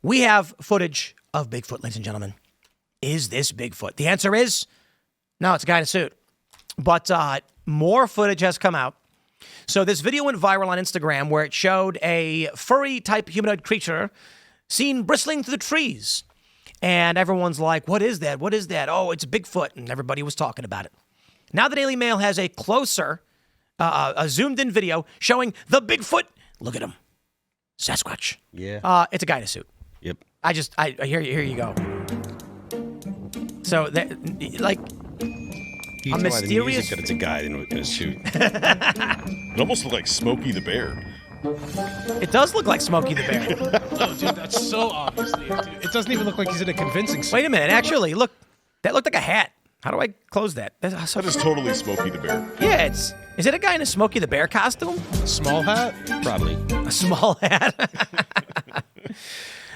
We have footage of Bigfoot, ladies and gentlemen. Is this Bigfoot? The answer is no, it's a guy in a suit. But more footage has come out. So this video went viral on Instagram where it showed a furry-type humanoid creature seen bristling through the trees. And everyone's like, what is that? What is that? Oh, it's Bigfoot. And everybody was talking about it. Now the Daily Mail has a closer, a zoomed-in video showing the Bigfoot. Look at him. Sasquatch. Yeah. It's a guy in a suit. Yep. Here you go. So, like, You a can tell by the mysterious... music that it's a guy in a suit. It almost looked like Smokey the Bear. It does look like Smokey the Bear. Oh, dude, that's so obviously it, dude. It doesn't even look like he's in a convincing suit. Wait a minute. Actually, look. That looked like a hat. How do I close that? That is totally Smokey the Bear. Yeah, is it a guy in a Smokey the Bear costume? A small hat? Probably. A small hat.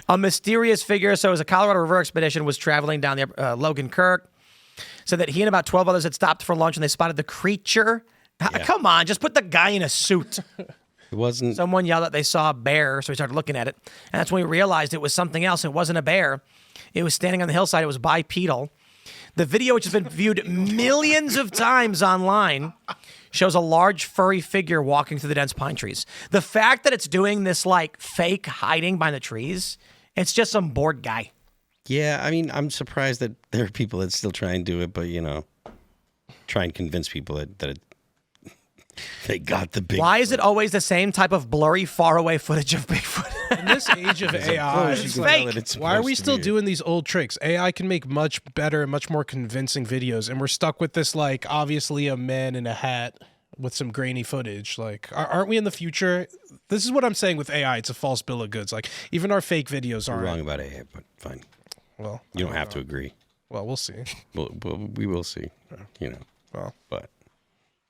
A mysterious figure. So it was a Colorado River expedition was traveling down the Logan Kirk. So that he and about 12 others had stopped for lunch and they spotted the creature. Yeah. Come on, just put the guy in a suit. It wasn't. Someone yelled that they saw a bear, so we started looking at it. And that's when we realized it was something else. It wasn't a bear. It was standing on the hillside. It was bipedal. The video, which has been viewed millions of times online, shows a large furry figure walking through the dense pine trees. The fact that it's doing this like fake hiding behind the trees, it's just some bored guy. Yeah, I mean, I'm surprised that there are people that still try and do it, but, try and convince people that they got the big. Why is it always the same type of blurry, faraway footage of Bigfoot? In this age of AI, It's fake. why are we still doing these old tricks? AI can make much better and much more convincing videos, and we're stuck with this, like, obviously a man in a hat with some grainy footage. Like, aren't we in the future? This is what I'm saying with AI. It's a false bill of goods. Like, even our fake videos You're aren't. wrong about AI, but fine. Well, You don't have to agree. Well, we'll see. We will see. Well, But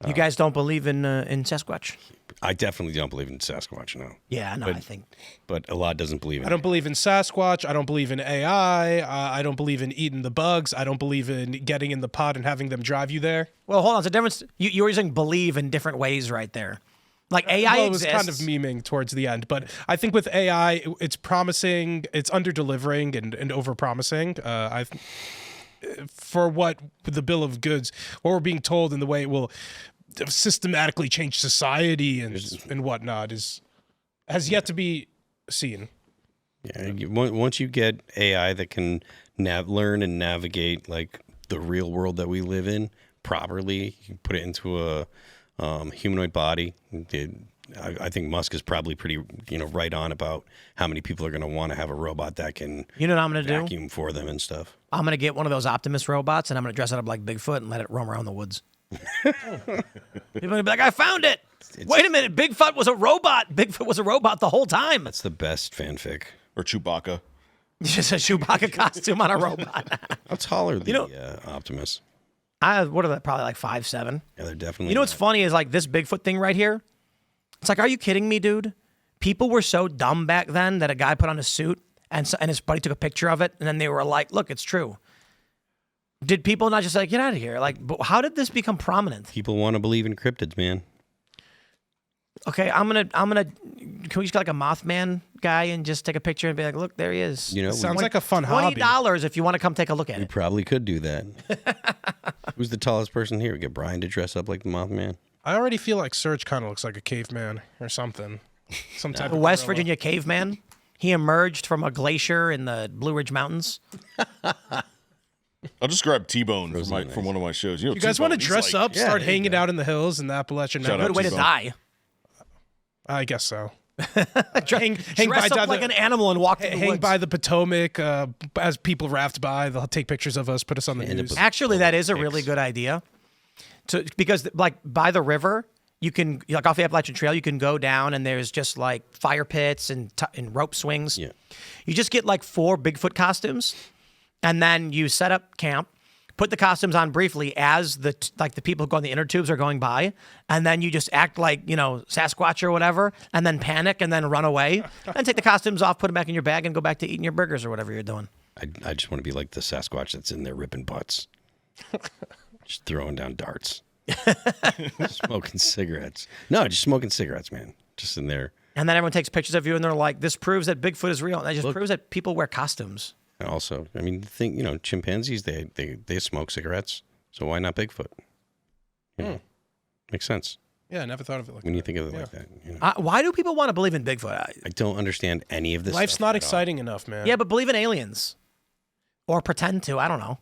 You guys don't believe in Sasquatch? I definitely don't believe in Sasquatch, no. Yeah, no, I think. But Elad doesn't believe in I don't believe in Sasquatch. I don't believe in AI. I don't believe in eating the bugs. I don't believe in getting in the pod and having them drive you there. Well, hold on. It's a difference. You're using believe in different ways right there. Like AI Well, it was exists. kind of memeing towards the end, but I think with AI, it's promising, it's under-delivering and over-promising. For what the bill of goods, what we're being told and the way it will systematically change society and whatnot has yet to be seen. Yeah, once you get AI that can learn and navigate like the real world that we live in properly, you put it into a humanoid body. I think Musk is probably pretty, right on about how many people are going to want to have a robot that can, You know what I'm going to do? vacuum for them and stuff. I'm going to get one of those Optimus robots and I'm going to dress it up like Bigfoot and let it roam around the woods. People are going to be like, I found it. Wait a minute. Bigfoot was a robot. Bigfoot was a robot the whole time. That's the best fanfic. Or Chewbacca. Just a Chewbacca costume on a robot. How tall are the Optimus? What are they? Probably like 5'7". Yeah, they're definitely. You know what's funny is like this Bigfoot thing right here. It's like, are you kidding me, dude? People were so dumb back then that a guy put on a suit and his buddy took a picture of it, and then they were like, "Look, it's true." Did people not just like get out of here? Like, but how did this become prominent? People want to believe in cryptids, man. Okay, I'm gonna. Can we just get like a Mothman guy and just take a picture and be like, "Look, there he is." Sounds like a fun hobby. $20 if you want to come take a look at We it. probably could do that. Who's the tallest person here? We get Brian to dress up like the Mothman. I already feel like Serge kind of looks like a caveman or something. Some type The of West gorilla. Virginia caveman. He emerged from a glacier in the Blue Ridge Mountains. I'll just grab T-Bone Frozen from one of my shows. You guys want to dress up, start there you hanging out in the hills in the Appalachian Shout Mountains? out Good way to T-Bone. die. I guess so. Hang by up down like the- an animal and walk through the Hang woods. by the Potomac as people raft by. They'll take pictures of us, put us on the End up news. with- Actually, that is a really good idea. Because like by the river, you can like off the Appalachian Trail, you can go down and there's just like fire pits and rope swings. Yeah. You just get like 4 Bigfoot costumes, and then you set up camp. Put the costumes on briefly as the people who go in the inner tubes are going by, and then you just act like Sasquatch or whatever, and then panic and then run away, and take the costumes off, put them back in your bag, and go back to eating your burgers or whatever you're doing. I just want to be like the Sasquatch that's in there ripping butts. Just throwing down darts. Smoking cigarettes. No, just smoking cigarettes, man. Just in there And then everyone takes pictures of you, and they're like, "This proves that Bigfoot is real." And that just proves that people wear costumes. And also, I mean, chimpanzees they smoke cigarettes, so why not Bigfoot? You know, makes sense. Yeah, I never thought of it like When that. you think of it like that. You know? Why do people want to believe in Bigfoot? I don't understand any of this. Life's stuff not at all. exciting enough, man. Yeah, but believe in aliens. Or pretend to. I don't know.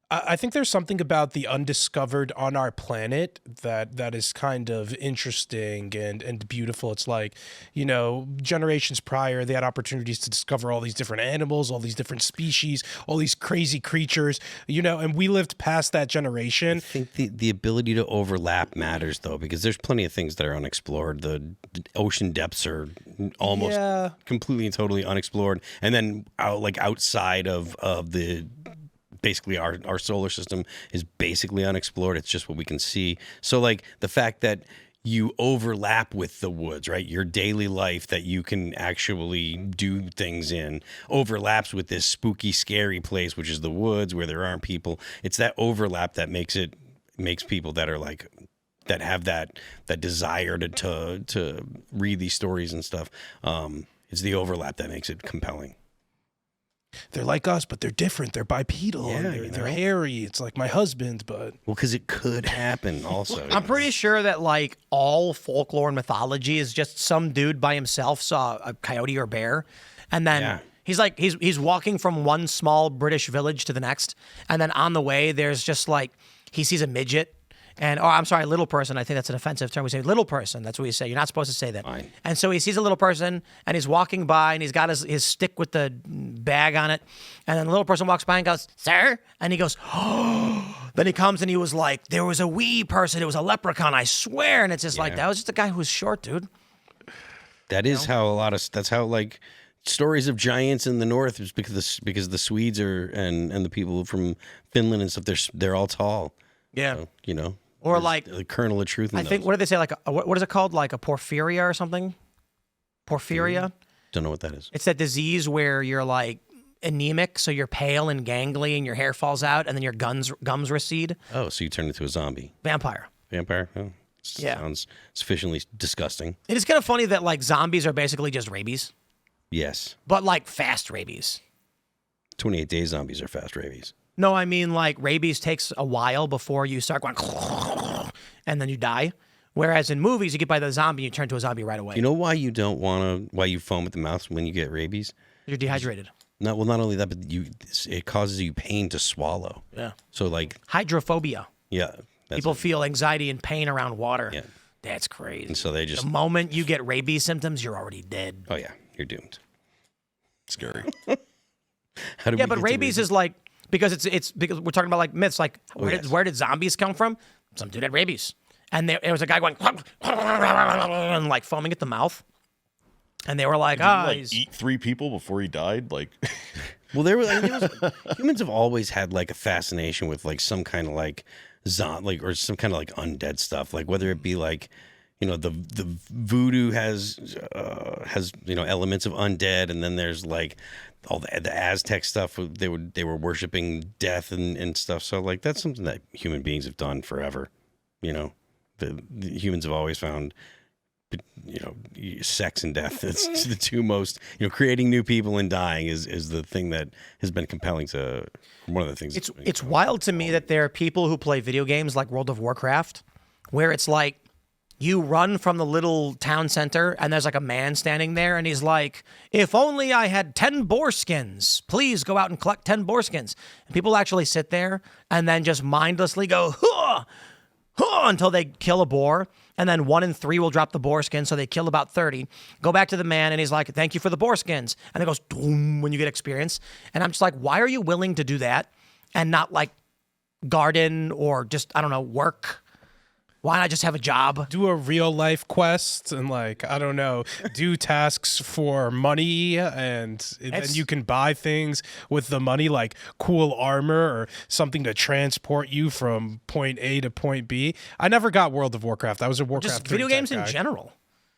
I think there's something about the undiscovered on our planet that is kind of interesting and beautiful. It's like, generations prior, they had opportunities to discover all these different animals, all these different species, all these crazy creatures, and we lived past that generation. I think the ability to overlap matters, though, because there's plenty of things that are unexplored. The ocean depths are almost completely and totally unexplored. And then outside of the... Basically, our solar system is basically unexplored. It's just what we can see. So, like, the fact that you overlap with the woods, right? Your daily life that you can actually do things in overlaps with this spooky, scary place, which is the woods where there aren't people. It's that overlap that makes people that are like, that have that desire to read these stories and stuff. It's the overlap that makes it compelling. They're like us, but they're different. They're bipedal. Yeah, and they're hairy. It's like my husband, but... Well, because it could happen also. I'm pretty sure that like all folklore and mythology is just some dude by himself saw a coyote or bear, and then he's walking from one small British village to the next, and then on the way there's just like he sees a midget. Little person. I think that's an offensive term. We say little person. That's what we say. You're not supposed to say that. Fine. And so he sees a little person, and he's walking by, and he's got his stick with the bag on it. And then the little person walks by and goes, "Sir?" And he goes, "Oh." Then he comes, and he was like, "There was a wee person. It was a leprechaun, I swear." And it's just like, that was just a guy who was short, dude. That is how that's how like stories of giants in the north is because the Swedes and the people from Finland and stuff, they're all tall. Yeah. So, or like the kernel of truth in I think, those. what do they say? Like, what is it called? Like a porphyria or something? Porphyria? Don't know what that is. It's that disease where you're like anemic, so you're pale and gangly and your hair falls out and then your gums recede. Oh, so you turn into a zombie. Vampire. Vampire? Oh, Yeah. Sounds sufficiently disgusting. It is kind of funny that like zombies are basically just rabies, Yes. but like fast rabies. 28 Day Zombies are fast rabies. No, I mean like rabies takes a while before you start going and then you die. Whereas in movies, you get by the zombie, you turn to a zombie right away. You know why you don't want to, why you foam at the mouth when you get rabies? You're dehydrated. Not only that, but it causes you pain to swallow. Yeah. So like, Hydrophobia. yeah. People feel anxiety and pain around water. Yeah. That's crazy. And so they just, The moment you get rabies symptoms, you're already dead. oh yeah, you're doomed. Scary. How do Yeah, we but get to rabies is like, because it's because we're talking about like myths, like where did zombies come from? Some dude had rabies. And there was a guy going and like foaming at the mouth. And they were like, Did he, eat 3 people before he died? Like, Well, humans have always had like a fascination with like some kind of like or some kind of like undead stuff, like whether it be like, the voodoo has elements of undead, and then there's like all the Aztec stuff. They were worshiping death and stuff. So like that's something that human beings have done forever. The humans have always found, sex and death. It's the two most, creating new people and dying is the thing that has been compelling to one of the things. It's wild to me that there are people who play video games like World of Warcraft, where it's like you run from the little town center and there's like a man standing there and he's like, "If only I had 10 boar skins, please go out and collect 10 boar skins." And people actually sit there and then just mindlessly go, "Huh, huh," until they kill a boar. And then 1 in 3 will drop the boar skin, so they kill about 30. Go back to the man, and he's like, "Thank you for the boar skins." And it goes, boom, when you get experience. And I'm just like, why are you willing to do that and not, like, garden or just, I don't know, work? Why not just have a job? Do a real life quest and do tasks for money, and then you can buy things with the money, like cool armor or something to transport you from point A to point B. I never got World of Warcraft. I was a Warcraft Just video 3 games type in guy. general.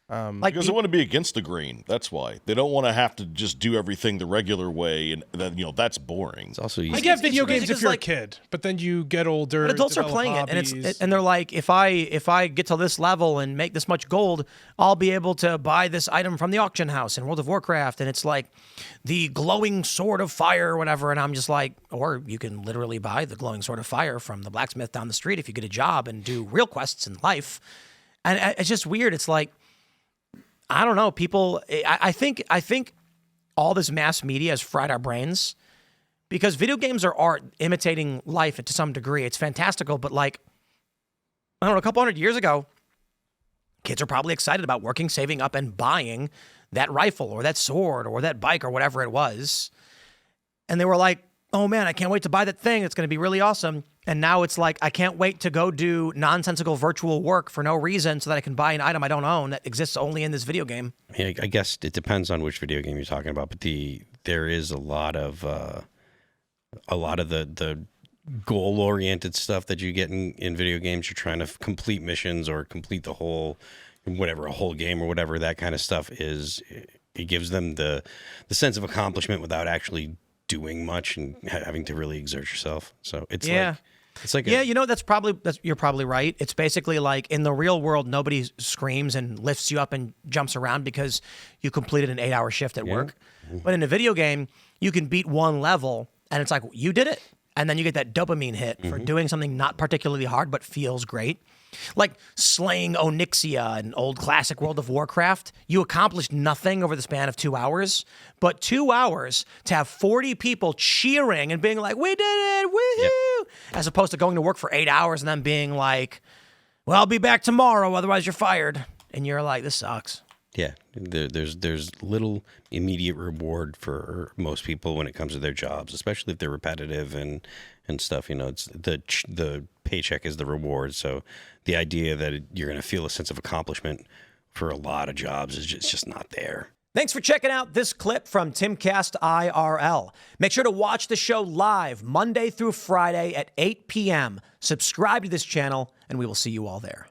Like Because they want to be against the grain. That's why. They don't want to have to just do everything the regular way, and then, that's boring. It's also I easy. get video games crazy if you're like- a kid, but then you get older. But adults are develop playing hobbies. it, and they're like, if I get to this level and make this much gold, I'll be able to buy this item from the auction house in World of Warcraft, and it's like the glowing sword of fire or whatever. And I'm just like, or you can literally buy the glowing sword of fire from the blacksmith down the street if you get a job and do real quests in life. And it's just weird. It's like, I don't know. People, I think all this mass media has fried our brains because video games are art imitating life to some degree. It's fantastical, but like, I don't know, a couple hundred years ago, kids are probably excited about working, saving up, and buying that rifle or that sword or that bike or whatever it was. And they were like, oh man, I can't wait to buy that thing. It's going to be really awesome. And now it's like, I can't wait to go do nonsensical virtual work for no reason so that I can buy an item I don't own that exists only in this video game. I guess it depends on which video game you're talking about, but there is a lot of the goal-oriented stuff that you get in video games. You're trying to complete missions or complete the whole, whatever, a whole game or whatever. That kind of stuff is, it gives them the sense of accomplishment without actually doing much and having to really exert yourself. So it's like you're probably right. It's basically like in the real world, nobody screams and lifts you up and jumps around because you completed an 8-hour shift at work. But in a video game, you can beat one level and it's like, you did it. And then you get that dopamine hit for doing something not particularly hard, but feels great. Like slaying Onyxia in old classic World of Warcraft. You accomplished nothing over the span of 2 hours, but 2 hours to have 40 people cheering and being like, we did it, woohoo! As opposed to going to work for 8 hours and then being like, well, I'll be back tomorrow, otherwise you're fired. And you're like, this sucks. Yeah, there's little immediate reward for most people when it comes to their jobs, especially if they're repetitive and stuff. It's the paycheck is the reward. So the idea that you're going to feel a sense of accomplishment for a lot of jobs is just not there. Thanks for checking out this clip from Timcast IRL. Make sure to watch the show live Monday through Friday at 8 p.m. Subscribe to this channel, and we will see you all there.